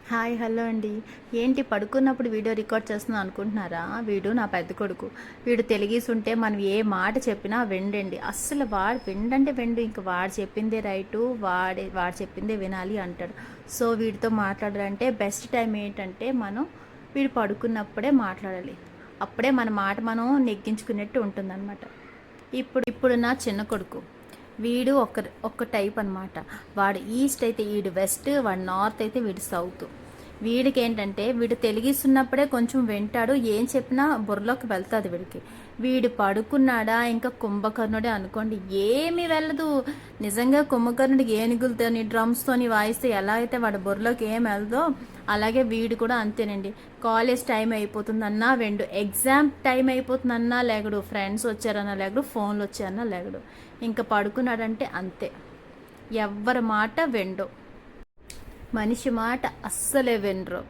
Hi hello అండి. ఏంటి పడుకున్నప్పుడు వీడియో రికార్డ్ చేస్తున్నాను అనుకుంటున్నారా? వీడు నా పెద్ద కొడుకు. వీడు తెలుగేసుంటే మనం ఏ మాట చెప్పినా వినడండి. అస్సలు వాడు వినడంటే వినడు. ఇంక వాడు చెప్పిందే రైటు, వాడు చెప్పిందే వినాలి అంటాడు. సో వీడితో మాట్లాడాలంటే బెస్ట్ టైం ఏంటంటే వీడు పడుకున్నప్పుడే మాట్లాడాలి. అప్పుడే మన మాట మనం నెగ్గించుకున్నట్టు ఉంటుందన్నమాట. ఇప్పుడు నా చిన్న కొడుకు వీడు ఒక టైప్ అనమాట. వాడు ఈస్ట్ అయితే వీడు వెస్ట్, వాడు నార్త్ అయితే వీడు సౌత్. వీడికి ఏంటంటే వీడు తెలుగిస్తున్నప్పుడే కొంచెం వింటాడు, ఏం చెప్పినా బుర్రలోకి వెళ్తుంది వీడికి. వీడు పడుకున్నాడా ఇంకా కుంభకర్ణుడే అనుకోండి, ఏమీ వెళ్ళదు. నిజంగా కుంభకర్ణుడికి ఏనుగులతోని డ్రమ్స్తోని వాయిస్తే ఎలా అయితే వాడి బుర్రలోకి ఏం వెళ్దో అలాగే వీడు కూడా అంతేనండి. కాలేజ్ టైం అయిపోతుందన్నా వెండు, ఎగ్జామ్ టైం అయిపోతుందన్నా లేగడు, ఫ్రెండ్స్ వచ్చారన్నా లేగడు, ఫోన్లు వచ్చారన్నా లేగడు. ఇంకా పడుకున్నాడంటే అంతే, ఎవ్వరి మాట వెండు, మనిషి మాట అస్సలే వినరు.